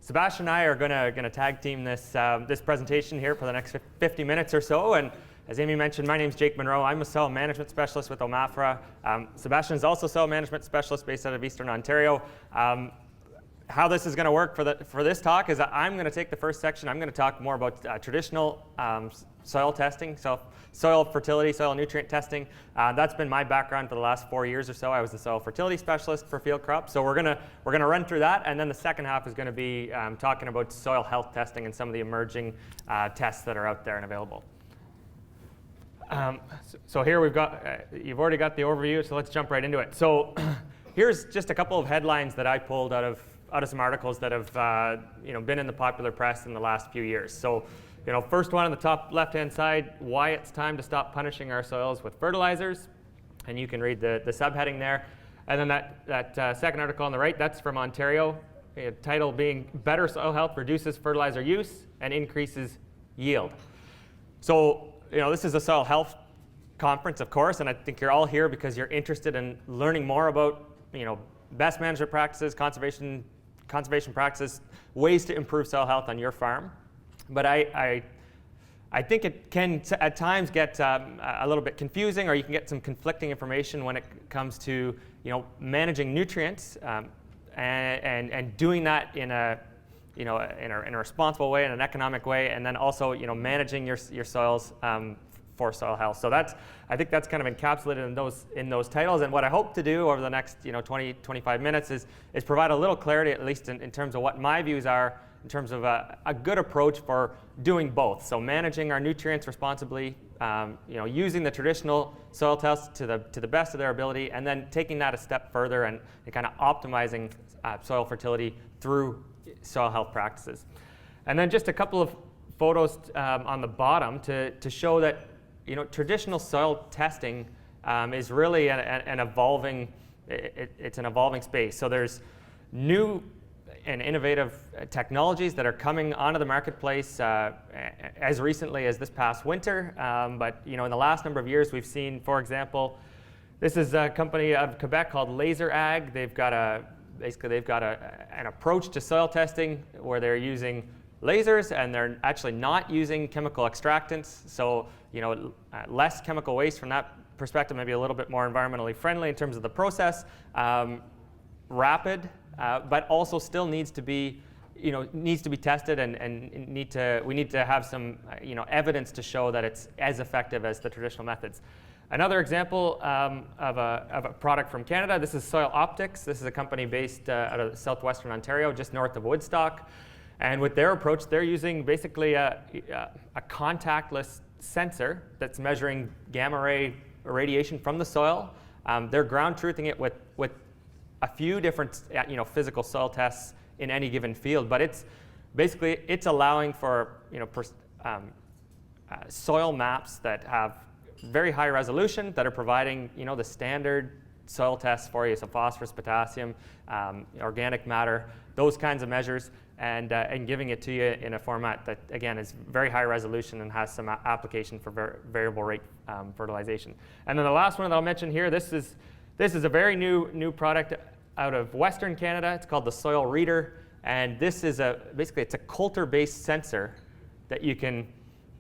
Sebastian and I are gonna tag team this this presentation here for the next 50 minutes or so. And as Amy mentioned, my name is Jake Munroe. I'm a soil management specialist with OMAFRA. Sebastian is also a soil management specialist based out of Eastern Ontario. How this is going to work for this talk is that I'm going to take the first section. I'm going to talk more about traditional soil testing, soil fertility, soil nutrient testing. That's been my background for the last 4 years or so. I was the soil fertility specialist for field crops. So we're going to run through that, and then the second half is going to be talking about soil health testing and some of the emerging tests that are out there and available. So here we've got, you've already got the overview, so let's jump right into it. So here's just a couple of headlines that I pulled out of some articles that have been in the popular press in the last few years. So, first one on the top left-hand side, why it's time to stop punishing our soils with fertilizers, and you can read the subheading there. And then that second article on the right, that's from Ontario, title being Better Soil Health Reduces Fertilizer Use and Increases Yield. So, this is a soil health conference, of course, and I think you're all here because you're interested in learning more about, best management practices, conservation practices, ways to improve soil health on your farm. But I think it can at times get a little bit confusing, or you can get some conflicting information when it comes to managing nutrients and doing that in a in a responsible way, in an economic way, and then also managing your soils for soil health. So I think that's kind of encapsulated in those titles. And what I hope to do over the next 20-25 minutes is provide a little clarity, at least in terms of what my views are in terms of a good approach for doing both. So managing our nutrients responsibly, using the traditional soil tests to the best of their ability, and then taking that a step further and kind of optimizing soil fertility through soil health practices. And then just a couple of photos on the bottom to show that traditional soil testing is really an evolving space. So there's new and innovative technologies that are coming onto the marketplace as recently as this past winter. But in the last number of years, we've seen, for example, this is a company out of Quebec called Laser Ag. They've got an approach to soil testing where they're using lasers, and they're actually not using chemical extractants. So less chemical waste from that perspective, maybe a little bit more environmentally friendly in terms of the process. Rapid, but also still needs to be tested, and we need to have some evidence to show that it's as effective as the traditional methods. Another example of a product from Canada, this is Soil Optics. This is a company based out of southwestern Ontario, just north of Woodstock. And with their approach, they're using basically a contactless sensor that's measuring gamma ray radiation from the soil. They're ground truthing it with a few different physical soil tests in any given field, but it's allowing for soil maps that have very high resolution, that are providing the standard soil tests for you, so phosphorus, potassium, organic matter, those kinds of measures, and giving it to you in a format that, again, is very high resolution and has some application for variable rate fertilization. And then the last one that I'll mention here, this is a very new product out of Western Canada. It's called the Soil Reader, and this is basically it's a Coulter-based sensor that you can,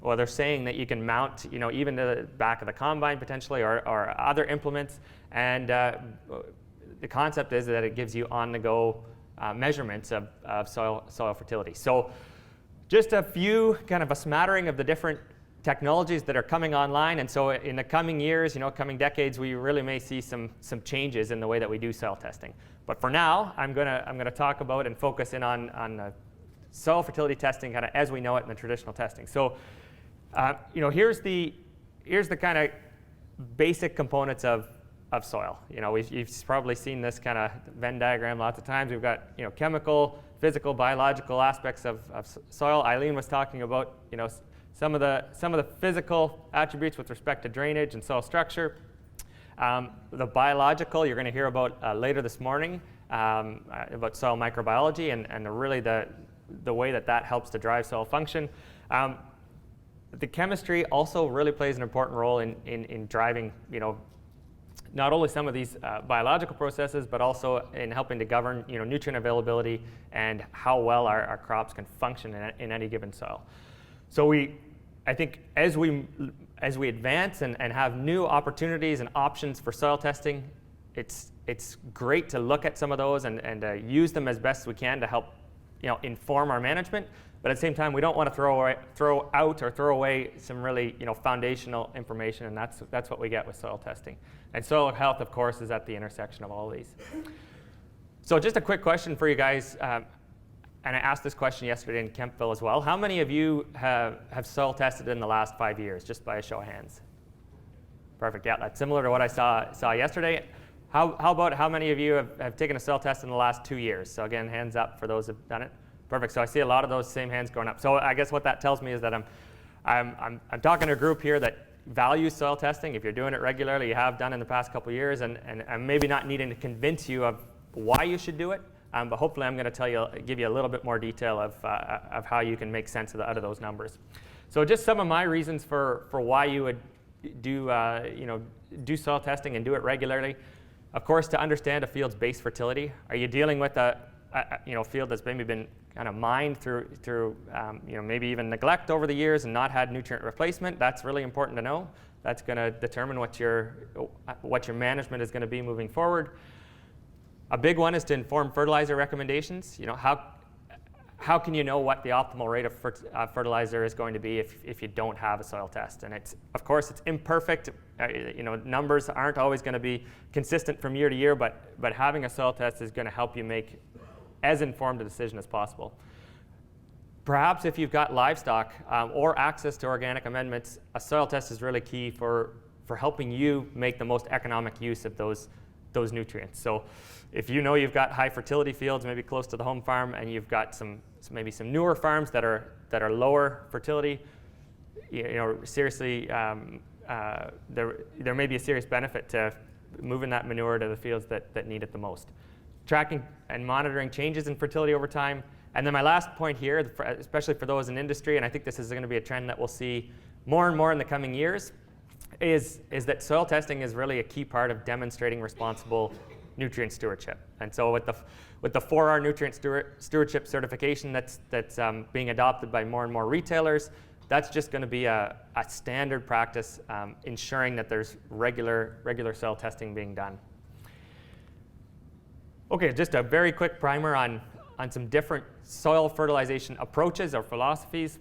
well, they're saying that you can mount, even to the back of the combine potentially, or other implements. And the concept is that it gives you on-the-go measurements of soil fertility. So just a few, kind of a smattering of the different technologies that are coming online. And so in the coming years, coming decades, we really may see some changes in the way that we do soil testing. But for now, I'm gonna talk about and focus in on soil fertility testing kind of as we know it in the traditional testing. So here's the kind of basic components of soil. You've probably seen this kind of Venn diagram lots of times. We've got chemical, physical, biological aspects of soil. Eileen was talking about some of the physical attributes with respect to drainage and soil structure. The biological, you're going to hear about later this morning, about soil microbiology and really the way that helps to drive soil function. The chemistry also really plays an important role in driving not only some of these biological processes, but also in helping to govern nutrient availability and how well our crops can function in any given soil. So I think as we advance and have new opportunities and options for soil testing, it's great to look at some of those and use them as best we can to help inform our management. But at the same time, we don't want to throw away some really foundational information, and that's what we get with soil testing. And soil health, of course, is at the intersection of all of these. So just a quick question for you guys, and I asked this question yesterday in Kempville as well. How many of you have soil tested in the last 5 years, just by a show of hands? Perfect, yeah, that's similar to what I saw yesterday. How about how many of you have taken a soil test in the last 2 years? So again, hands up for those who've done it. Perfect. So I see a lot of those same hands going up. So I guess what that tells me is that I'm talking to a group here that values soil testing. If you're doing it regularly, you have done in the past couple of years, and I'm maybe not needing to convince you of why you should do it, but hopefully I'm going to give you a little bit more detail of how you can make sense out of those numbers. So just some of my reasons for why you would do soil testing and do it regularly. Of course, to understand a field's base fertility. Are you dealing with a field that's maybe been kind of mined through maybe even neglect over the years and not had nutrient replacement? That's really important to know. That's going to determine what your management is going to be moving forward. A big one is to inform fertilizer recommendations. How can you know what the optimal rate of fertilizer is going to be if you don't have a soil test? And of course it's imperfect. Numbers aren't always going to be consistent from year to year, but having a soil test is going to help you make as informed a decision as possible. Perhaps if you've got livestock or access to organic amendments, a soil test is really key for helping you make the most economic use of those nutrients. So if you've got high fertility fields, maybe close to the home farm, and you've got maybe some newer farms that are lower fertility, seriously, there may be a serious benefit to moving that manure to the fields that need it the most. Tracking and monitoring changes in fertility over time. And then my last point here, especially for those in industry, and I think this is going to be a trend that we'll see more and more in the coming years, is that soil testing is really a key part of demonstrating responsible nutrient stewardship. And so with the 4R nutrient stewardship certification that's being adopted by more and more retailers, that's just going to be a standard practice, ensuring that there's regular soil testing being done. Okay, just a very quick primer on some different soil fertilization approaches or philosophies.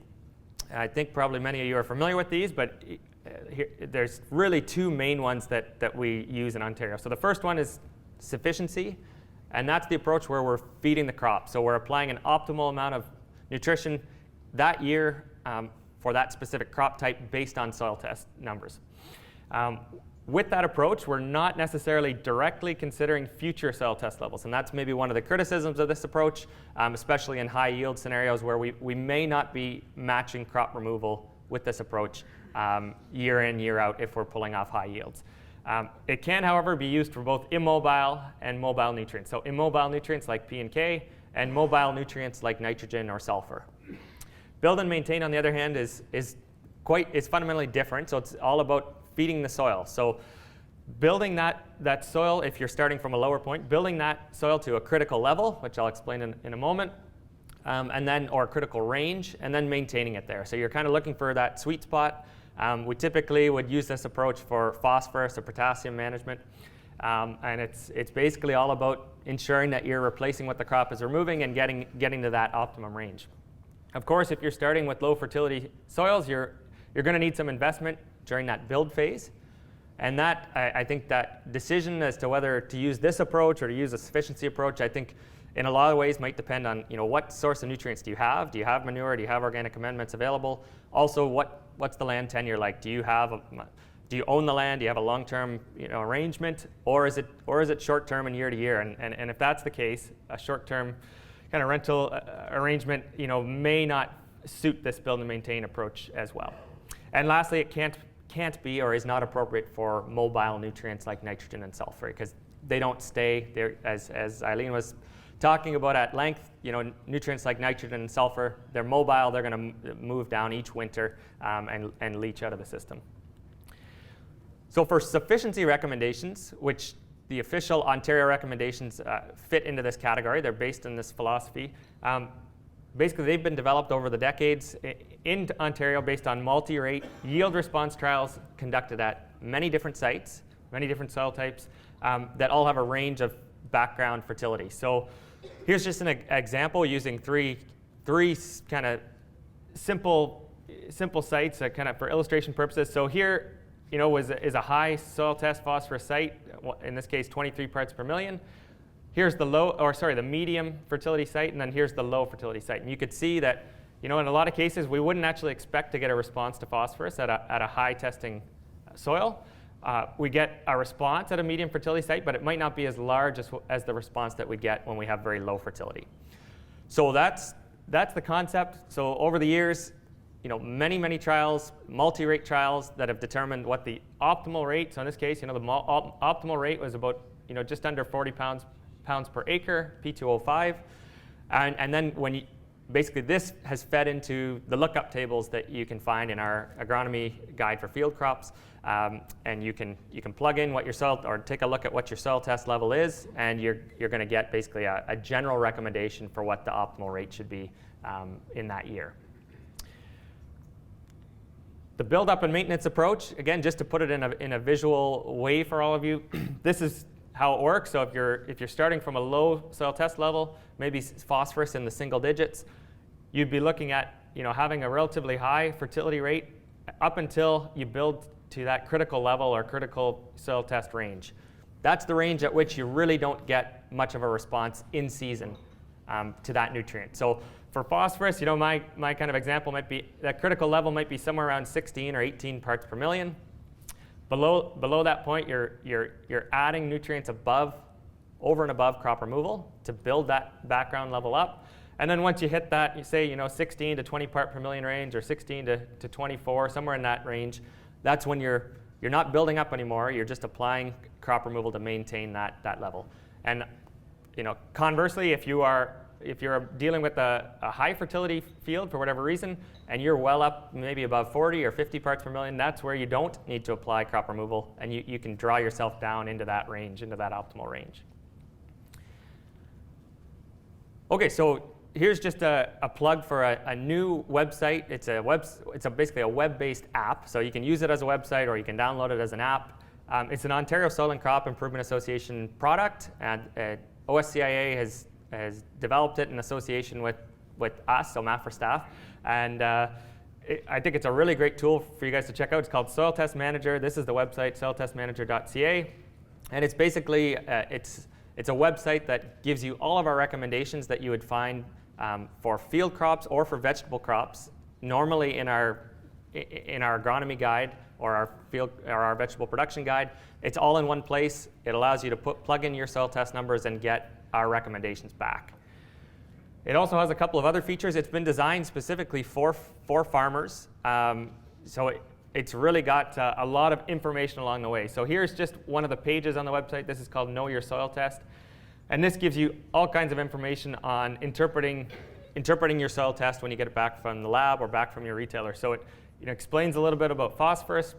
I think probably many of you are familiar with these, but there's really two main ones that we use in Ontario. So the first one is sufficiency, and that's the approach where we're feeding the crop. So we're applying an optimal amount of nutrition that year for that specific crop type based on soil test numbers. With that approach, we're not necessarily directly considering future soil test levels, and that's maybe one of the criticisms of this approach, especially in high yield scenarios where we may not be matching crop removal with this approach year in, year out if we're pulling off high yields. It can, however, be used for both immobile and mobile nutrients. So immobile nutrients like P and K, and mobile nutrients like nitrogen or sulfur. Build and maintain, on the other hand, is fundamentally different. So it's all about feeding the soil. So building that soil, if you're starting from a lower point, building that soil to a critical level, which I'll explain in a moment, or critical range, and then maintaining it there. So you're kind of looking for that sweet spot. We typically would use this approach for phosphorus or potassium management, and it's basically all about ensuring that you're replacing what the crop is removing and getting to that optimum range. Of course, if you're starting with low fertility soils, you're going to need some investment during that build phase. And that, I think that decision as to whether to use this approach or to use a sufficiency approach, I think in a lot of ways might depend on what source of nutrients do you have? Do you have manure? Do you have organic amendments available? Also, what's the land tenure like? Do you own the land? Do you have a long-term arrangement? Or is it short-term and year to year? And if that's the case, a short-term kind of rental arrangement may not suit this build and maintain approach as well. And lastly, it can't be or is not appropriate for mobile nutrients like nitrogen and sulfur because they don't stay there. As Eileen was talking about at length, nutrients like nitrogen and sulfur, they're mobile. They're going to move down each winter and leach out of the system. So for sufficiency recommendations, which the official Ontario recommendations fit into this category, they're based on this philosophy. Basically, they've been developed over the decades in Ontario based on multi-rate yield response trials conducted at many different sites, many different soil types that all have a range of background fertility. So here's just an example using three kind of simple sites kind of for illustration purposes. So here, is a high soil test phosphorus site, in this case 23 parts per million. Here's the medium fertility site, and then here's the low fertility site. And you could see that, in a lot of cases, we wouldn't actually expect to get a response to phosphorus at a high testing soil. We get a response at a medium fertility site, but it might not be as large as the response that we get when we have very low fertility. So that's the concept. So over the years, many trials, multi-rate trials that have determined what the optimal rate. So in this case, the optimal rate was about, just under 40 pounds per acre, P2O5. And then basically this has fed into the lookup tables that you can find in our agronomy guide for field crops. And you can plug in what your soil, or take a look at what your soil test level is, and you're going to get basically a general recommendation for what the optimal rate should be in that year. The build-up and maintenance approach, again, just to put it in a visual way for all of you, this is how it works. So if you're starting from a low soil test level, maybe phosphorus in the single digits, you'd be looking at having a relatively high fertility rate up until you build to that critical level or critical soil test range. That's the range at which you really don't get much of a response in season to that nutrient. So for phosphorus, my kind of example might be that critical level might be somewhere around 16 or 18 parts per million. Below that point, you're adding nutrients over and above crop removal to build that background level up. And then once you hit that, you say 16 to 20 part per million range, or 16 to 24, somewhere in that range. That's when you're not building up anymore. You're just applying crop removal to maintain that level. And conversely, if you're dealing with a high fertility field for whatever reason, and you're well up maybe above 40 or 50 parts per million, that's where you don't need to apply crop removal, and you can draw yourself down into that range, into that optimal range. Okay, so here's just a plug for a new website. It's basically a web-based app, so you can use it as a website or you can download it as an app. It's an Ontario Soil and Crop Improvement Association product, and OSCIA has developed it in association with us, OMAFRA staff, and I think it's a really great tool for you guys to check out. It's called Soil Test Manager. This is the website, soiltestmanager.ca, and it's basically it's a website that gives you all of our recommendations that you would find for field crops or for vegetable crops, normally in our agronomy guide or our vegetable production guide. It's all in one place. It allows you to plug in your soil test numbers and get our recommendations back. It also has a couple of other features. It's been designed specifically for farmers, so it's really got a lot of information along the way. So here's just one of the pages on the website. This is called Know Your Soil Test, and this gives you all kinds of information on interpreting your soil test when you get it back from the lab or back from your retailer. So it explains a little bit about phosphorus.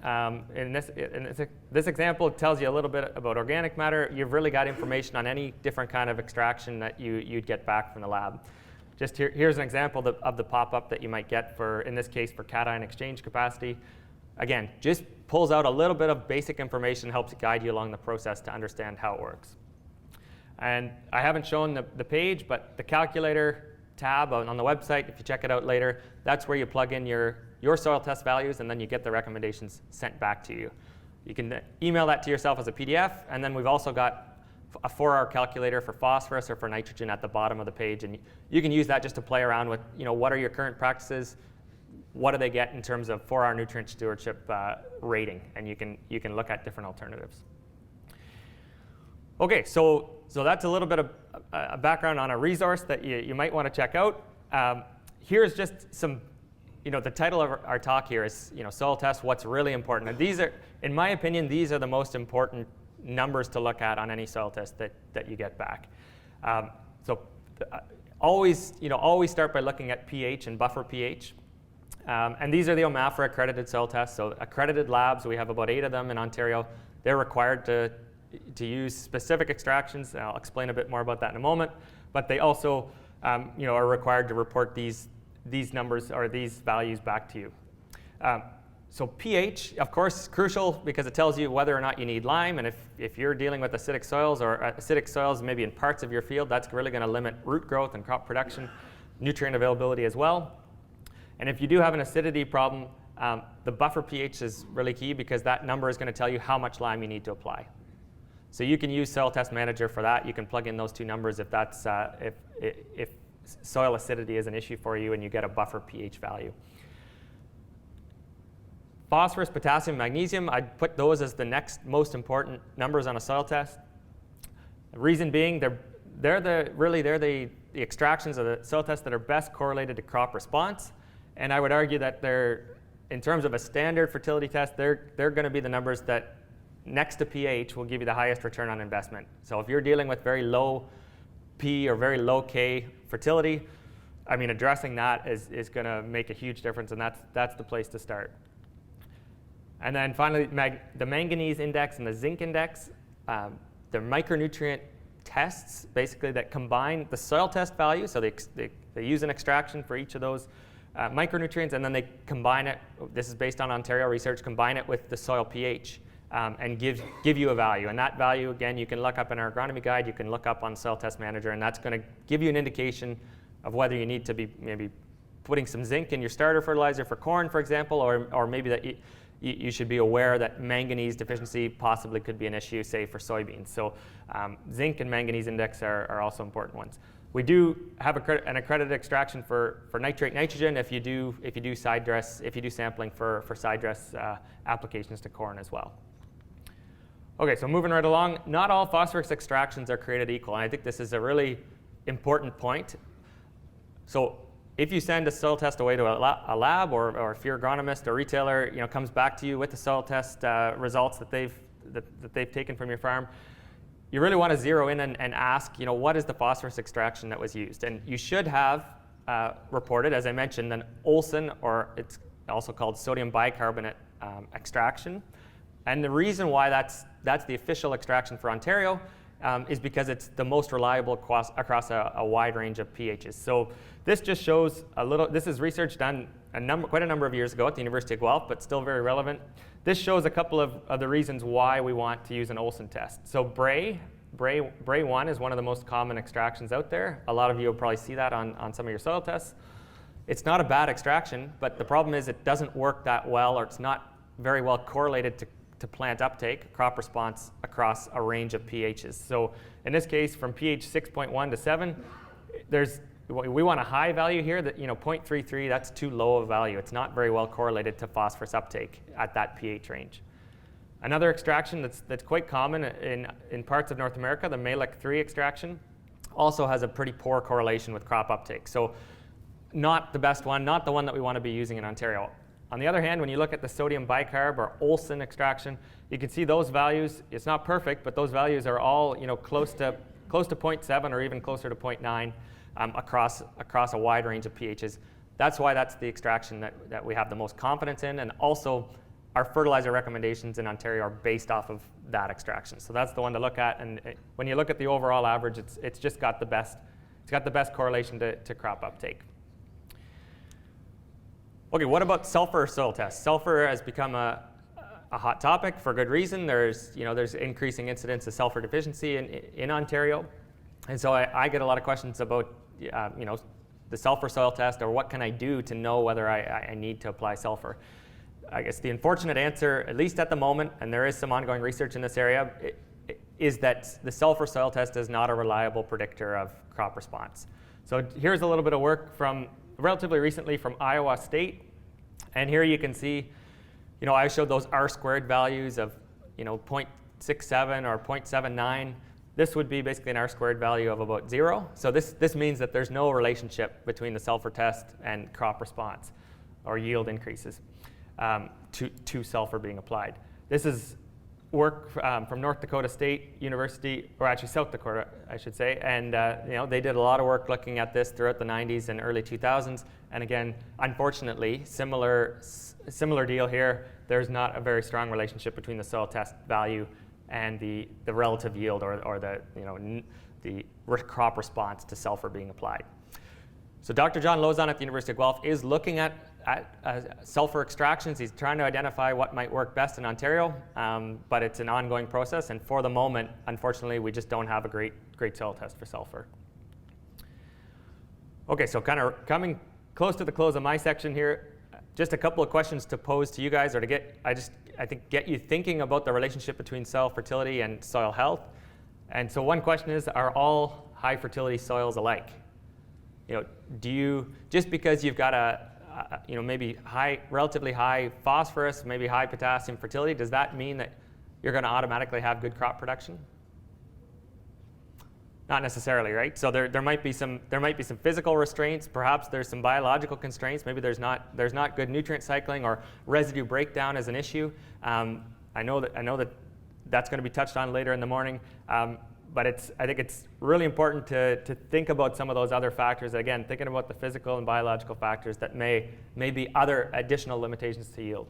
In this example, it tells you a little bit about organic matter. You've really got information on any different kind of extraction that you'd get back from the lab. Just here's an example of the pop-up that you might get in this case, for cation exchange capacity. Again, just pulls out a little bit of basic information, helps guide you along the process to understand how it works. And I haven't shown the page, but the calculator tab on the website, if you check it out later, that's where you plug in your soil test values, and then you get the recommendations sent back to you. You can email that to yourself as a PDF, and then we've also got a 4-hour calculator for phosphorus or for nitrogen at the bottom of the page, and you can use that just to play around with, what are your current practices, what do they get in terms of 4-hour nutrient stewardship rating, and you can look at different alternatives. Okay, so that's a little bit of a background on a resource that you might want to check out. Here's just some, the title of our talk here is, soil test, what's really important. And these are, in my opinion, these are the most important numbers to look at on any soil test that you get back. Always start by looking at pH and buffer pH. And these are the OMAFRA accredited soil tests. So accredited labs, we have about 8 of them in Ontario. They're required to use specific extractions. I'll explain a bit more about that in a moment. But they also are required to report these numbers or these values back to you. So pH, of course, is crucial because it tells you whether or not you need lime. And if you're dealing with acidic soils maybe in parts of your field, that's really going to limit root growth and crop production, nutrient availability as well. And if you do have an acidity problem, the buffer pH is really key because that number is going to tell you how much lime you need to apply. So you can use Soil Test Manager for that. You can plug in those 2 numbers if that's if soil acidity is an issue for you and you get a buffer pH value. Phosphorus, potassium, magnesium, I'd put those as the next most important numbers on a soil test. The reason being, they're the extractions of the soil test that are best correlated to crop response. And I would argue that in terms of a standard fertility test, they're going to be the numbers that next to pH will give you the highest return on investment. So if you're dealing with very low P or very low K fertility, I mean, addressing that is going to make a huge difference, and that's the place to start. And then finally, the manganese index and the zinc index, they're micronutrient tests, basically, that combine the soil test value. So they use an extraction for each of those micronutrients, and then they combine it. This is based on Ontario research. Combine it with the soil pH and give you a value. And that value, again, you can look up in our agronomy guide. You can look up on Soil Test Manager, and that's going to give you an indication of whether you need to be maybe putting some zinc in your starter fertilizer for corn, for example, or maybe that you should be aware that manganese deficiency possibly could be an issue, say, for soybeans. So zinc and manganese index are also important ones. We do have an accredited extraction for nitrate nitrogen if you do sampling for side dress applications to corn as well. Okay, so moving right along, not all phosphorus extractions are created equal, and I think this is a really important point. So if you send a soil test away to a lab, or if your agronomist or retailer comes back to you with the soil test results that they've taken from your farm, you really want to zero in and ask, what is the phosphorus extraction that was used? And you should have reported, as I mentioned, an Olsen, or it's also called sodium bicarbonate extraction. And the reason why that's the official extraction for Ontario is because it's the most reliable across a wide range of pHs. So this just shows this is research done quite a number of years ago at the University of Guelph, but still very relevant. This shows a couple of the reasons why we want to use an Olsen test. So Bray 1 is one of the most common extractions out there. A lot of you will probably see that on some of your soil tests. It's not a bad extraction, but the problem is it doesn't work that well, or it's not very well correlated to plant uptake, crop response across a range of pHs. So in this case, from pH 6.1 to 7, we want a high value here. That 0.33, that's too low a value. It's not very well correlated to phosphorus uptake at that pH range. Another extraction that's quite common in parts of North America, the Malic 3 extraction, also has a pretty poor correlation with crop uptake. So not the best one, not the one that we want to be using in Ontario. On the other hand, when you look at the sodium bicarb or Olsen extraction, you can see those values. It's not perfect, but those values are all close to 0.7 or even closer to 0.9 across a wide range of pHs. That's why that's the extraction that we have the most confidence in, and also our fertilizer recommendations in Ontario are based off of that extraction. So that's the one to look at, and when you look at the overall average, it's just got the best correlation to crop uptake. Okay, what about sulfur soil tests? Sulfur has become a hot topic for good reason. There's increasing incidence of sulfur deficiency in Ontario, and so I get a lot of questions about the sulfur soil test, or what can I do to know whether I need to apply sulfur. I guess the unfortunate answer, at least at the moment, and there is some ongoing research in this area, is that the sulfur soil test is not a reliable predictor of crop response. So here's a little bit of work from relatively recently from Iowa State, and here you can see, I showed those R-squared values of 0.67 or 0.79. This would be basically an R-squared value of about 0. So this means that there's no relationship between the sulfur test and crop response or yield increases to sulfur being applied. This is work from North Dakota State University, or actually South Dakota, I should say, and they did a lot of work looking at this throughout the 90s and early 2000s. And again, unfortunately, similar deal here. There's not a very strong relationship between the soil test value and the relative yield or the crop response to sulfur being applied. So Dr. John Lozon at the University of Guelph is looking at sulfur extractions. He's trying to identify what might work best in Ontario, but it's an ongoing process. And for the moment, unfortunately, we just don't have a great soil test for sulfur. Okay, so kind of coming close to the close of my section here, just a couple of questions to pose to you guys, or to get you thinking about the relationship between soil fertility and soil health. And so one question is, are all high fertility soils alike? Do you, just because you've got maybe relatively high phosphorus, maybe high potassium fertility, does that mean that you're going to automatically have good crop production? Not necessarily, right? So there might be some physical restraints. Perhaps there's some biological constraints. Maybe there's not good nutrient cycling, or residue breakdown is an issue. I know that that's going to be touched on later in the morning. But I think it's really important to think about some of those other factors. Again, thinking about the physical and biological factors that may be other additional limitations to yield.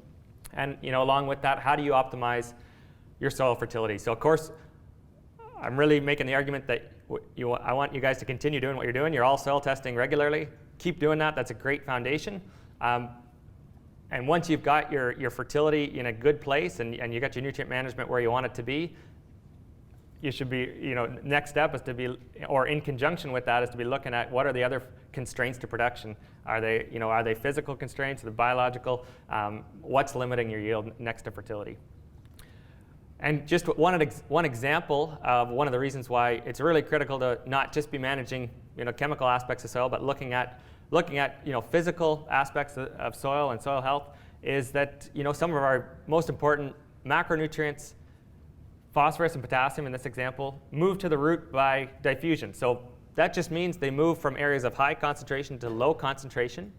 And along with that, how do you optimize your soil fertility? So of course, I'm really making the argument that I want you guys to continue doing what you're doing. You're all soil testing regularly. Keep doing that. That's a great foundation. And once you've got your fertility in a good place and you got your nutrient management where you want it to be, you should be, next step is to be, or in conjunction with that, is to be looking at what are the other constraints to production. Are they physical constraints? Are they biological? What's limiting your yield next to fertility? And just one example of one of the reasons why it's really critical to not just be managing chemical aspects of soil, but looking at physical aspects of soil and soil health, is that some of our most important macronutrients, phosphorus and potassium in this example, move to the root by diffusion. So that just means they move from areas of high concentration to low concentration,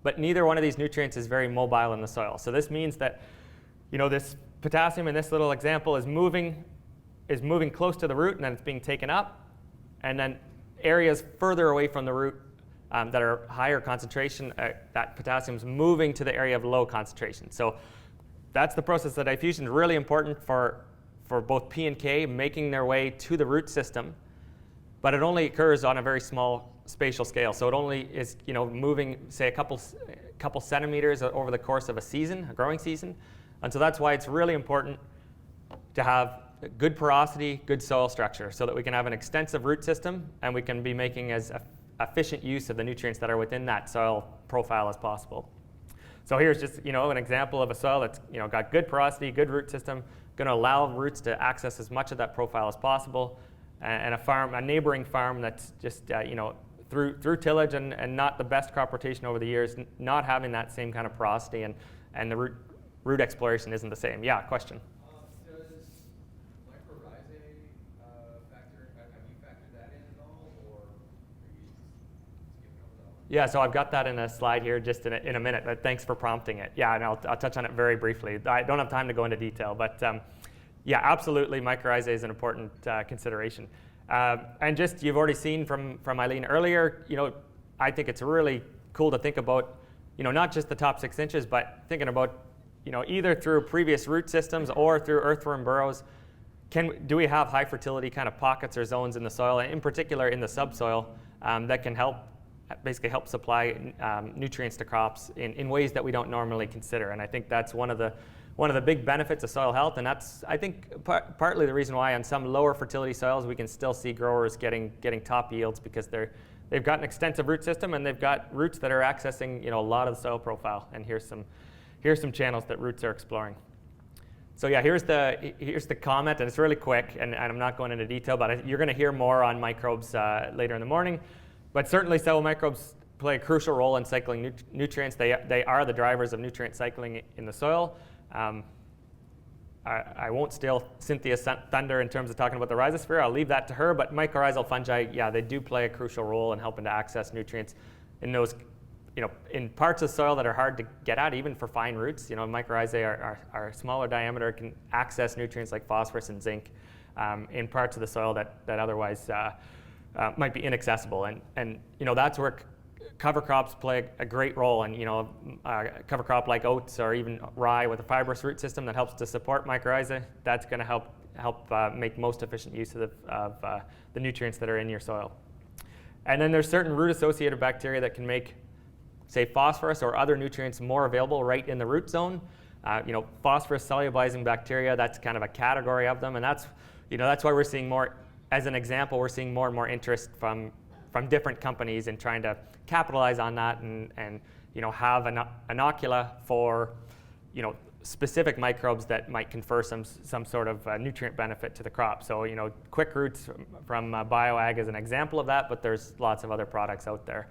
but neither one of these nutrients is very mobile in the soil. So this means that this potassium in this little example is moving close to the root, and then it's being taken up, and then areas further away from the root that are higher concentration, that potassium is moving to the area of low concentration. So that's the process of diffusion. Is really important for both P and K making their way to the root system, but it only occurs on a very small spatial scale. So it only is moving, say, a couple centimeters over the course of a growing season. And so that's why it's really important to have good porosity, good soil structure, so that we can have an extensive root system and we can be making as efficient use of the nutrients that are within that soil profile as possible. So here's just an example of a soil that's got good porosity, good root system, going to allow roots to access as much of that profile as possible, and a neighboring farm that's just through tillage and not the best crop rotation over the years, not having that same kind of porosity, and the root exploration isn't the same. Yeah, question. Does mycorrhizae factor? Have you factored that in at all, or are you skipping over that one? Yeah, so I've got that in a slide here just in a minute, but thanks for prompting it. Yeah, and I'll touch on it very briefly. I don't have time to go into detail, but yeah, absolutely, mycorrhizae is an important consideration. And just, you've already seen from Eileen earlier, I think it's really cool to think about, not just the top 6 inches, but thinking about, either through previous root systems or through earthworm burrows, do we have high fertility kind of pockets or zones in the soil, and in particular in the subsoil, that can basically help supply nutrients to crops in ways that we don't normally consider. And I think that's one of the big benefits of soil health, and that's, I think, partly the reason why on some lower fertility soils we can still see growers getting top yields, because they've got an extensive root system and they've got roots that are accessing a lot of the soil profile. And here's some channels that roots are exploring. So yeah, here's the comment, and it's really quick, and I'm not going into detail, but you're going to hear more on microbes later in the morning. But certainly soil microbes play a crucial role in cycling nutrients. They are the drivers of nutrient cycling in the soil. I won't steal Cynthia's thunder in terms of talking about the rhizosphere. I'll leave that to her, but mycorrhizal fungi, yeah, they do play a crucial role in helping to access nutrients in those in parts of soil that are hard to get at, even for fine roots, mycorrhizae are smaller diameter, can access nutrients like phosphorus and zinc in parts of the soil that otherwise might be inaccessible. And that's where cover crops play a great role. And a cover crop like oats or even rye with a fibrous root system that helps to support mycorrhizae, that's going to help make most efficient use of the nutrients that are in your soil. And then there's certain root-associated bacteria that can make, say, phosphorus or other nutrients more available right in the root zone. Phosphorus solubilizing bacteria, that's kind of a category of them, and that's why we're seeing more, as an example, we're seeing more and more interest from different companies in trying to capitalize on that and have an inocula for specific microbes that might confer some sort of nutrient benefit to the crop. So quick roots from BioAg is an example of that, but there's lots of other products out there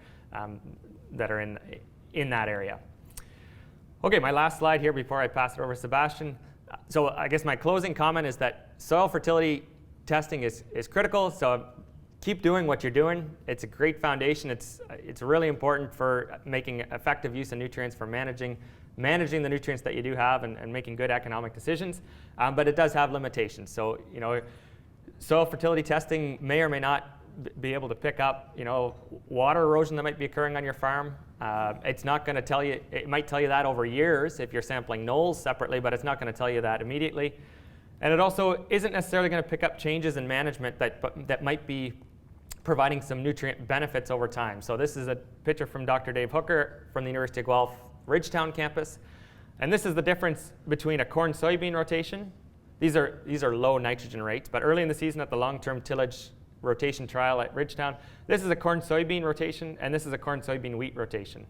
that are in that area. Okay, my last slide here before I pass it over to Sebastian. So I guess my closing comment is that soil fertility testing is critical. So keep doing what you're doing. It's a great foundation. It's really important for making effective use of nutrients, for managing the nutrients that you do have and making good economic decisions, but it does have limitations. So soil fertility testing may or may not be able to pick up water erosion that might be occurring on your farm. It's not going to tell you, it might tell you that over years if you're sampling knolls separately, but it's not going to tell you that immediately. And it also isn't necessarily going to pick up changes in management that might be providing some nutrient benefits over time. So this is a picture from Dr. Dave Hooker from the University of Guelph Ridgetown campus. And this is the difference between a corn-soybean rotation. These are low nitrogen rates, but early in the season at the long-term tillage rotation trial at Ridgetown, this is a corn-soybean rotation, and this is a corn-soybean wheat rotation.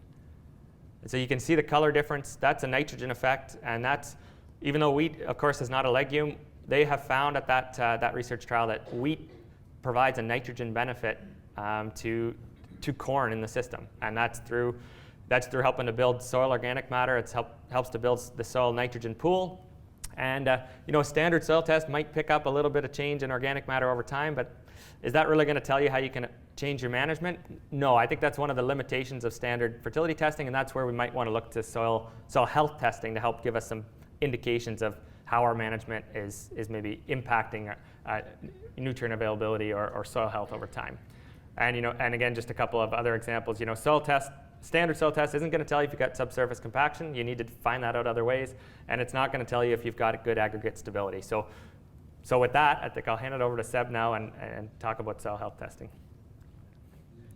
And so you can see the color difference. That's a nitrogen effect, and that's, even though wheat, of course, is not a legume, they have found at that research trial that wheat provides a nitrogen benefit to corn in the system, and that's through helping to build soil organic matter. It helps to build the soil nitrogen pool. And a standard soil test might pick up a little bit of change in organic matter over time, but is that really going to tell you how you can change your management? No, I think that's one of the limitations of standard fertility testing, and that's where we might want to look to soil health testing to help give us some indications of how our management is maybe impacting nutrient availability or soil health over time. And and again, just a couple of other examples. Standard soil test isn't going to tell you if you've got subsurface compaction. You need to find that out other ways. And it's not going to tell you if you've got a good aggregate stability. So with that, I think I'll hand it over to Seb now and talk about soil health testing.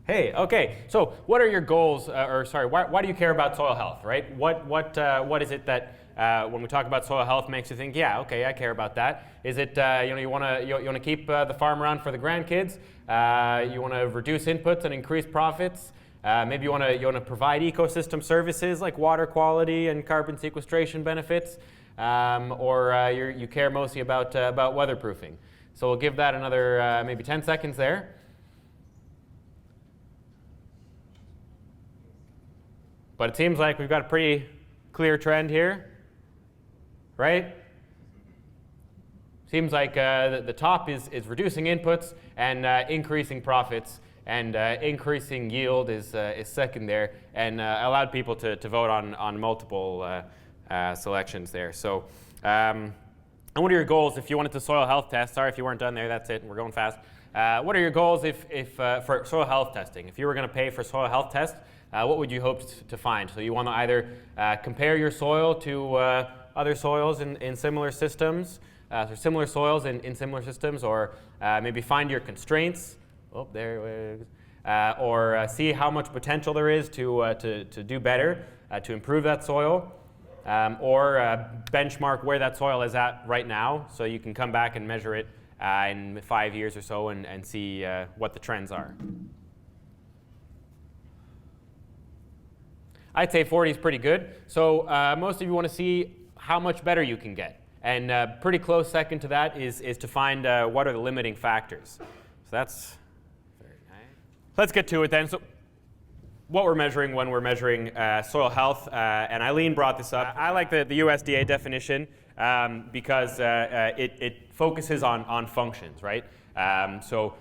Hey, okay. So what are your goals, why do you care about soil health, right? What is it that when we talk about soil health makes you think, yeah, okay, I care about that? Is it you want to keep the farm around for the grandkids? You want to reduce inputs and increase profits? Maybe you want to provide ecosystem services like water quality and carbon sequestration benefits, or you care mostly about weatherproofing. So we'll give that another maybe 10 seconds there. But it seems like we've got a pretty clear trend here, right? Seems like the top is reducing inputs and increasing profits. And increasing yield is second there, and allowed people to vote on multiple selections there. So, and what are your goals if you wanted to soil health test? Sorry if you weren't done there. That's it. We're going fast. What are your goals for soil health testing? If you were going to pay for soil health test, what would you hope to find? So you want to either compare your soil to other soils in similar systems, or similar soils in similar systems, or maybe find your constraints. Oh, there it is. Or see how much potential there is to do better, to improve that soil, or benchmark where that soil is at right now, so you can come back and measure it in 5 years or so and see what the trends are. I'd say 40 is pretty good. So most of you want to see how much better you can get. And pretty close second to that is to find what are the limiting factors. So that's very nice. Let's get to it then. So what we're measuring when we're measuring soil health, and Eileen brought this up. I like the USDA definition because it focuses on functions, right? So,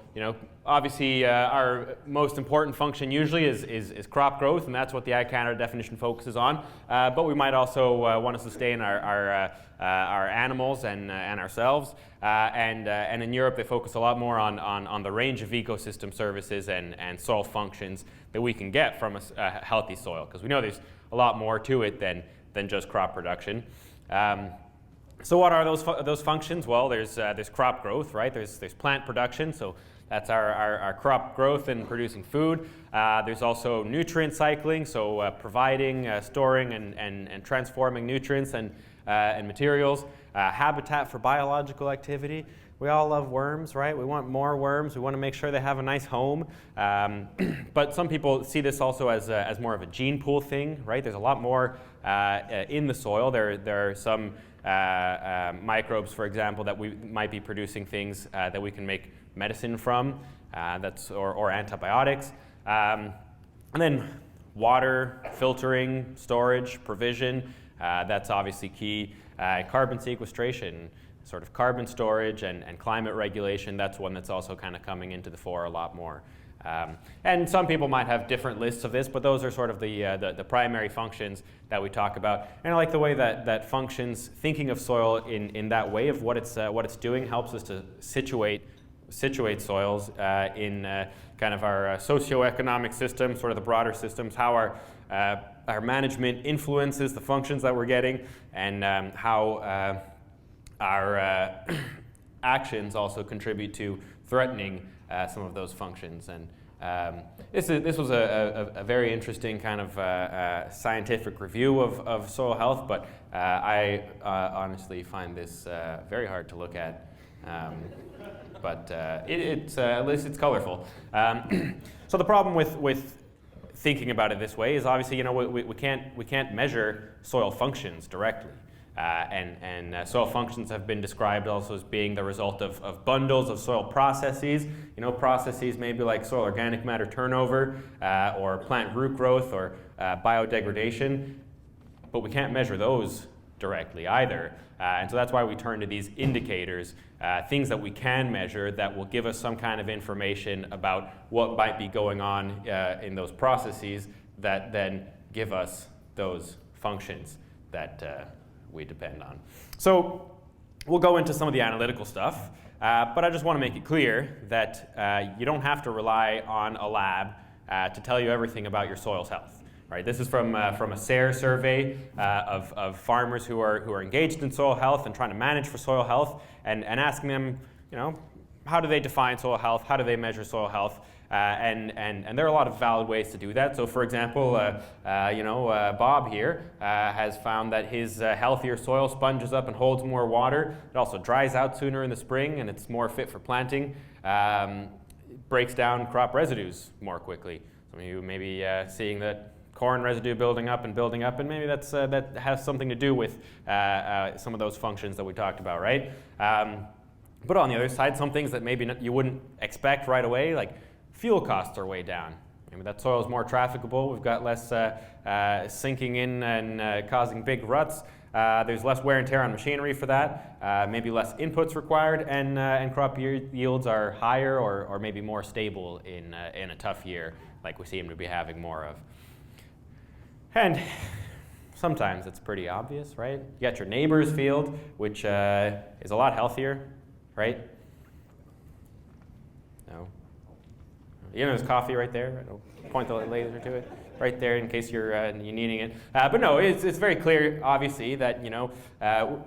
obviously our most important function usually is crop growth, and that's what the Ag Canada definition focuses on. But we might also want to sustain our animals and ourselves. And in Europe, they focus a lot more on the range of ecosystem services and soil functions that we can get from a healthy soil, because we know there's a lot more to it than just crop production. So what are those functions? Well, there's crop growth, right? There's plant production, so that's our crop growth and producing food. There's also nutrient cycling, so providing, storing, and transforming nutrients and materials. Habitat for biological activity. We all love worms, right? We want more worms. We want to make sure they have a nice home. But some people see this also as more of a gene pool thing, right? There's a lot more in the soil. There are some microbes, for example, that we might be producing things that we can make medicine from, or antibiotics. And then water, filtering, storage, provision, that's obviously key. Carbon sequestration, sort of carbon storage and climate regulation, that's one that's also kind of coming into the fore a lot more. And some people might have different lists of this, but those are sort of the primary functions that we talk about. And I like the way that functions, thinking of soil in that way of what it's doing, helps us to situate soils in kind of our socioeconomic system, sort of the broader systems, how our management influences the functions that we're getting, and how our actions also contribute to threatening some of those functions. And this was a very interesting kind of scientific review of soil health, but I honestly find this very hard to look at. But at least it's colorful. So the problem with thinking about it this way is obviously, we can't measure soil functions directly. And soil functions have been described also as being the result of bundles of soil processes. Processes maybe like soil organic matter turnover, or plant root growth, or biodegradation. But we can't measure those directly either. And so that's why we turn to these indicators, things that we can measure that will give us some kind of information about what might be going on in those processes that then give us those functions that we depend on. So we'll go into some of the analytical stuff, but I just want to make it clear that you don't have to rely on a lab to tell you everything about your soil's health. Right, this is from a SARE survey of farmers who are engaged in soil health and trying to manage for soil health, and asking them, how do they define soil health? How do they measure soil health? And there are a lot of valid ways to do that. So, for example, Bob here has found that his healthier soil sponges up and holds more water. It also dries out sooner in the spring, and it's more fit for planting. Breaks down crop residues more quickly. Some of you may be seeing that corn residue building up, and maybe that has something to do with some of those functions that we talked about, right? But on the other side, some things that maybe you wouldn't expect right away, like fuel costs are way down. Maybe that soil is more trafficable. We've got less sinking in and causing big ruts. There's less wear and tear on machinery for that. Maybe less inputs required, and crop yields are higher or maybe more stable in a tough year, like we seem to be having more of. And sometimes it's pretty obvious, right? You got your neighbor's field, which is a lot healthier, right? No. There's coffee right there. I'll point the laser to it right there in case you're needing it. But no, it's very clear, obviously, that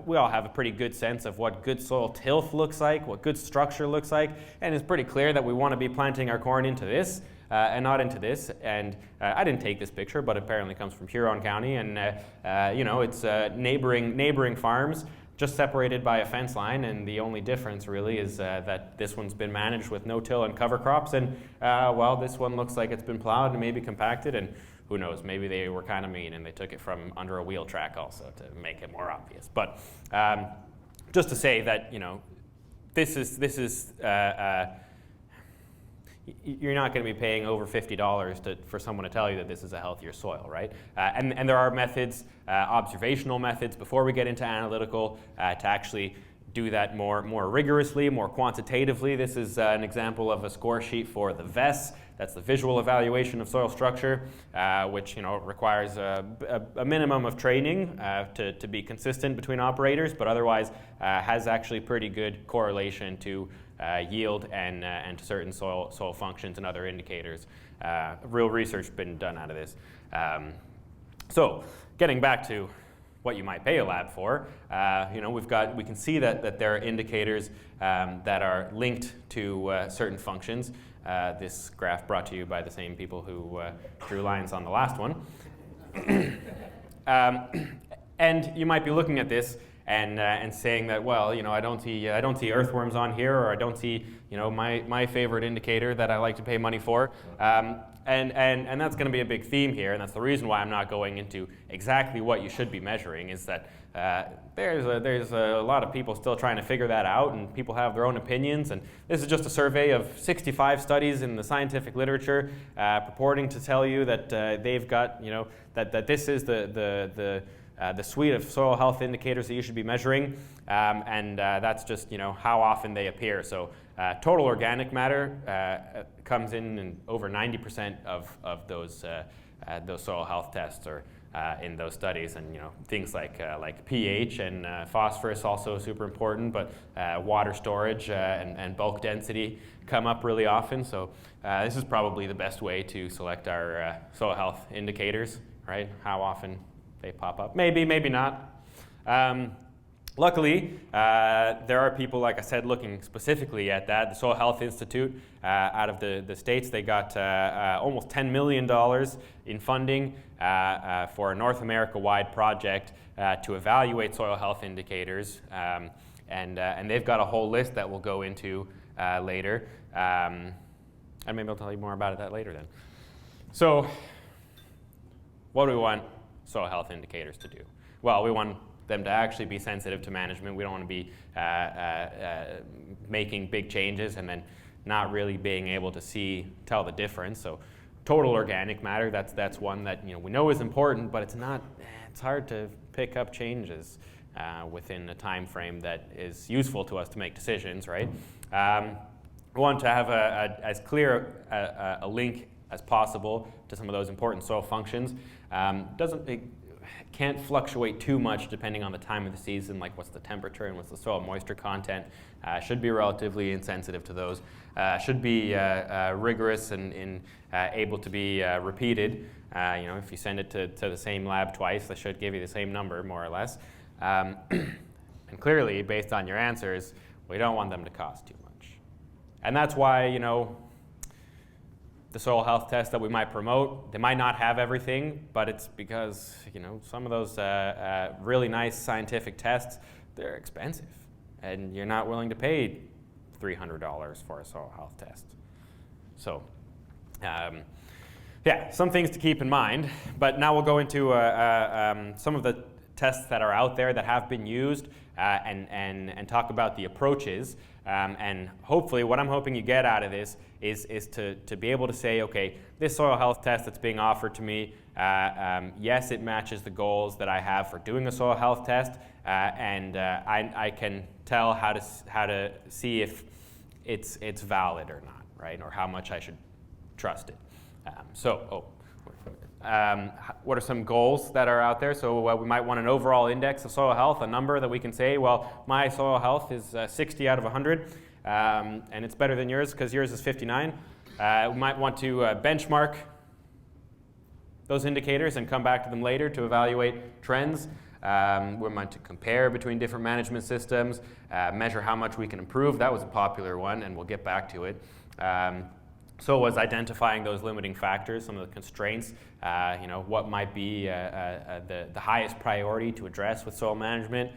we all have a pretty good sense of what good soil tilth looks like, what good structure looks like, and it's pretty clear that we want to be planting our corn into this. And not into this. And I didn't take this picture, but apparently comes from Huron County, and it's neighboring farms, just separated by a fence line, and the only difference really is that this one's been managed with no-till and cover crops, and this one looks like it's been plowed and maybe compacted, and who knows, maybe they were kind of mean and they took it from under a wheel track also to make it more obvious. But just to say that this is. You're not going to be paying over $50 for someone to tell you that this is a healthier soil, right? And there are methods, observational methods, before we get into analytical, to actually do that more rigorously, more quantitatively. This is an example of a score sheet for the VES. That's the visual evaluation of soil structure, which requires a minimum of training to be consistent between operators, but otherwise has actually pretty good correlation to yield and to certain soil functions and other indicators. Real research been done out of this. So getting back to what you might pay a lab for, we can see that there are indicators that are linked to certain functions. This graph brought to you by the same people who drew lines on the last one. And you might be looking at this and saying that, well, I don't see earthworms on here, or I don't see my favorite indicator that I like to pay money for. And that's going to be a big theme here, and that's the reason why I'm not going into exactly what you should be measuring, is that there's a lot of people still trying to figure that out, and people have their own opinions. And this is just a survey of 65 studies in the scientific literature purporting to tell you that they've got, that this is the suite of soil health indicators that you should be measuring, and that's just how often they appear. So total organic matter comes in over 90% of those soil health tests are in those studies, and things like pH and phosphorus also super important, but water storage and bulk density come up really often. So this is probably the best way to select our soil health indicators, right? How often they pop up. Maybe, maybe not. Luckily, there are people, like I said, looking specifically at that. The Soil Health Institute out of the States, they got almost $10 million in funding for a North America-wide project to evaluate soil health indicators. And they've got a whole list that we'll go into later. And maybe I'll tell you more about that later then. So what do we want soil health indicators to do? Well, we want them to actually be sensitive to management. We don't want to be making big changes and then not really being able to tell the difference. So total organic matter, that's one that we know is important, but it's hard to pick up changes within a time frame that is useful to us to make decisions, right? We want to have as clear a link as possible to some of those important soil functions. It can't fluctuate too much depending on the time of the season, like what's the temperature and what's the soil moisture content. Should be relatively insensitive to those. Should be rigorous and able to be repeated. If you send it to the same lab twice, they should give you the same number, more or less. And clearly, based on your answers, we don't want them to cost too much. And that's why, the soil health tests that we might promote, they might not have everything, but it's because, some of those really nice scientific tests, they're expensive. And you're not willing to pay $300 for a soil health test. So, some things to keep in mind. But now we'll go into some of the tests that are out there that have been used and talk about the approaches. And hopefully what I'm hoping you get out of this is to be able to say, okay, this soil health test that's being offered to me, yes, it matches the goals that I have for doing a soil health test, and I can tell how to see if it's valid or not, right, or how much I should trust it. What are some goals that are out there? So we might want an overall index of soil health, a number that we can say, well, my soil health is 60 out of 100, and it's better than yours because yours is 59. We might want to benchmark those indicators and come back to them later to evaluate trends. We might to compare between different management systems, measure how much we can improve. That was a popular one, and we'll get back to it. So was identifying those limiting factors, some of the constraints, what might be the highest priority to address with soil management.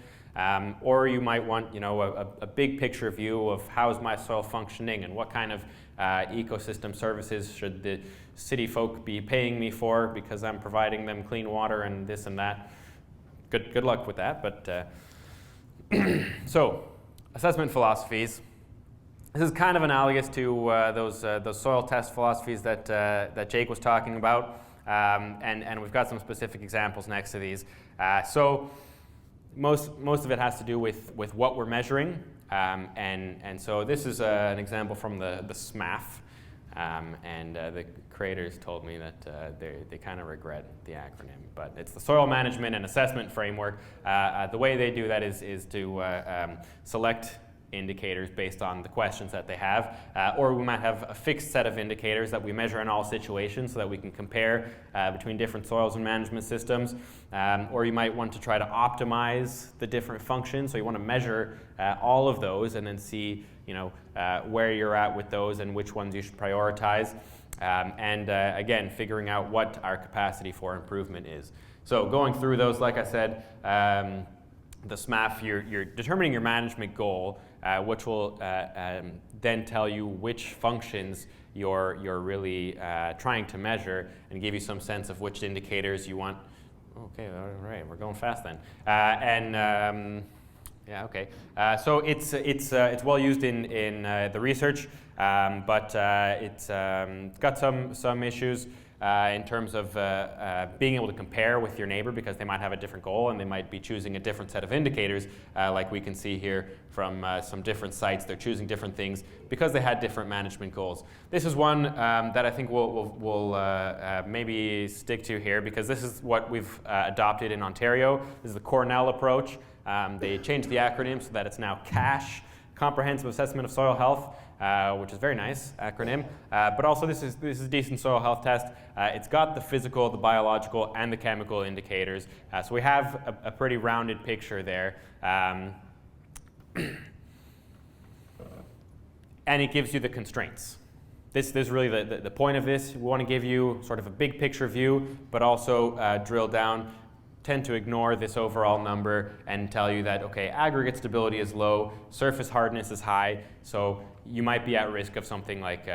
Or you might want, a big picture view of how is my soil functioning and what kind of ecosystem services should the city folk be paying me for because I'm providing them clean water and this and that. Good luck with that. But so assessment philosophies. This is kind of analogous to those soil test philosophies that Jake was talking about, and we've got some specific examples next to these. So most of it has to do with what we're measuring. And so this is an example from the SMAF. And the creators told me that they kind of regret the acronym, but it's the Soil Management and Assessment Framework. The way they do that is to select indicators based on the questions that they have, or we might have a fixed set of indicators that we measure in all situations so that we can compare between different soils and management systems, or you might want to try to optimize the different functions, so you want to measure all of those and then see where you're at with those and which ones you should prioritize, and again, figuring out what our capacity for improvement is. So going through those, like I said, the SMAF, you're determining your management goal, which will then tell you which functions you're really trying to measure and give you some sense of which indicators you want. Okay, all right, we're going fast then. Yeah, okay. So it's well used in the research, but it's got some issues in terms of being able to compare with your neighbor, because they might have a different goal and they might be choosing a different set of indicators, like we can see here from some different sites. They're choosing different things because they had different management goals. This is one that I think we'll maybe stick to here, because this is what we've adopted in Ontario. This is the Cornell approach. They changed the acronym so that it's now CASH, Comprehensive Assessment of Soil Health, which is a very nice acronym, but also this is a decent soil health test. It's got the physical, the biological, and the chemical indicators, so we have a pretty rounded picture there, and it gives you the constraints. This is really the point of this. We want to give you sort of a big picture view, but also drill down. Tend to ignore this overall number and tell you that, okay, aggregate stability is low, surface hardness is high, so you might be at risk of something like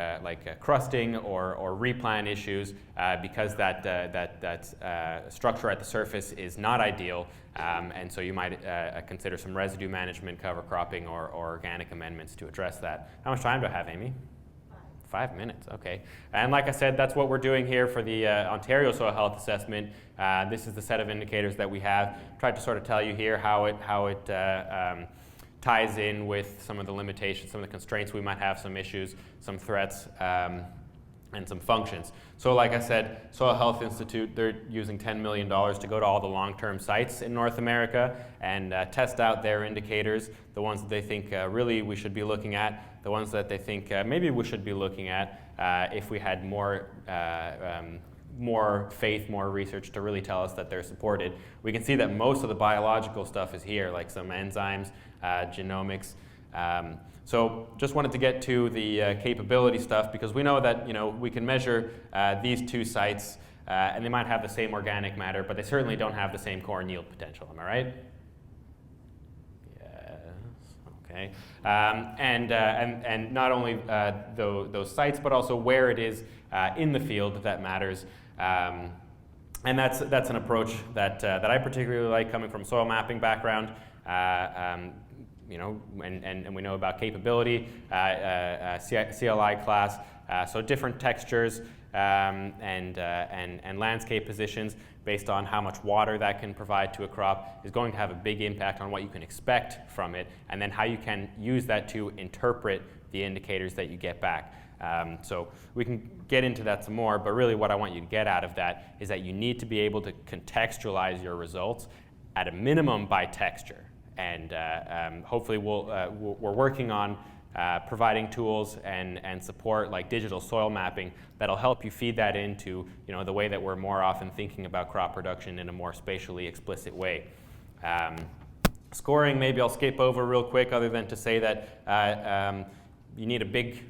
crusting or replant issues, because that structure at the surface is not ideal, and so you might consider some residue management, cover cropping, or organic amendments to address that. How much time do I have, Amy? 5 minutes, okay. And like I said, that's what we're doing here for the Ontario Soil Health Assessment. This is the set of indicators that we have. Tried to sort of tell you here how it ties in with some of the limitations, some of the constraints we might have, some issues, some threats, and some functions. So like I said, Soil Health Institute, they're using $10 million to go to all the long-term sites in North America and test out their indicators, the ones that they think really we should be looking at, the ones that they think maybe we should be looking at if we had more faith, more research to really tell us that they're supported. We can see that most of the biological stuff is here, like some enzymes, genomics. So just wanted to get to the capability stuff, because we know that we can measure these two sites and they might have the same organic matter, but they certainly don't have the same corn yield potential. Am I right? Yes. Okay. And not only those sites, but also where it is in the field that matters. And that's an approach that I particularly like, coming from soil mapping background. And we know about capability, CLI class, so different textures and landscape positions based on how much water that can provide to a crop is going to have a big impact on what you can expect from it, and then how you can use that to interpret the indicators that you get back. So we can get into that some more, but really what I want you to get out of that is that you need to be able to contextualize your results at a minimum by texture. And hopefully we're working on providing tools and support like digital soil mapping that'll help you feed that into the way that we're more often thinking about crop production in a more spatially explicit way. Scoring, maybe I'll skip over real quick, other than to say that you need a big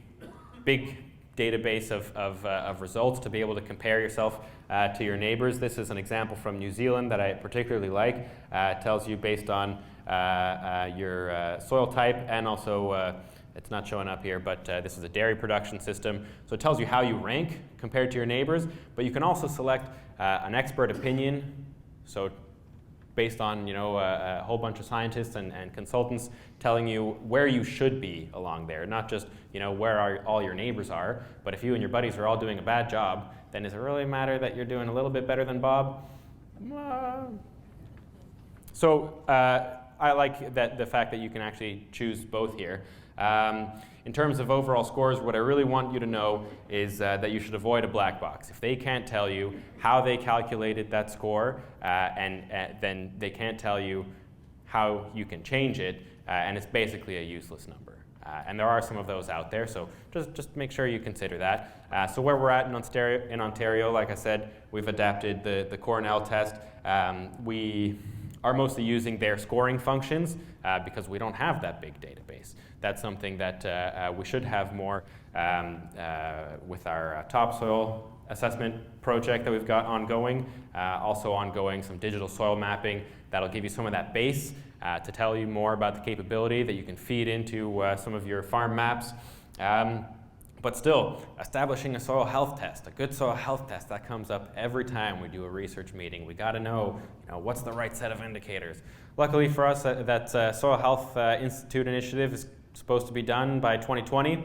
database of results to be able to compare yourself to your neighbors. This is an example from New Zealand that I particularly like. It tells you based on your soil type, and also it's not showing up here, but this is a dairy production system. So it tells you how you rank compared to your neighbors, but you can also select an expert opinion. So based on a whole bunch of scientists and consultants telling you where you should be along there, not just where all your neighbors are, but if you and your buddies are all doing a bad job, then does it really matter that you're doing a little bit better than Bob? So I like the fact that you can actually choose both here. In terms of overall scores, what I really want you to know is that you should avoid a black box. If they can't tell you how they calculated that score, then they can't tell you how you can change it, and it's basically a useless number. And there are some of those out there, so just make sure you consider that. So where we're at in Ontario, like I said, we've adapted the Cornell test. We are mostly using their scoring functions because we don't have that big database. That's something that we should have more with our topsoil assessment project that we've got ongoing. Also ongoing some digital soil mapping that'll give you some of that base to tell you more about the capability that you can feed into some of your farm maps. But still, establishing a soil health test, a good soil health test, that comes up every time we do a research meeting. We got to know, what's the right set of indicators. Luckily for us, that Soil Health Institute initiative is supposed to be done by 2020.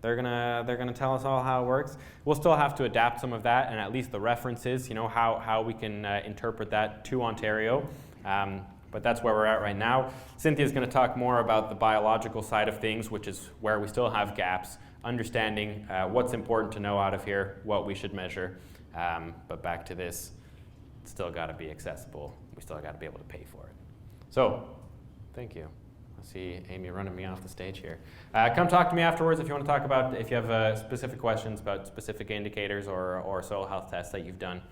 They're gonna tell us all how it works. We'll still have to adapt some of that and at least the references, how we can interpret that to Ontario. But that's where we're at right now. Cynthia's going to talk more about the biological side of things, which is where we still have gaps, understanding what's important to know out of here, what we should measure. But back to this, it's still got to be accessible. We still got to be able to pay for it. So, thank you. I see Amy running me off the stage here. Come talk to me afterwards if you want to talk about, if you have specific questions about specific indicators or soil health tests that you've done.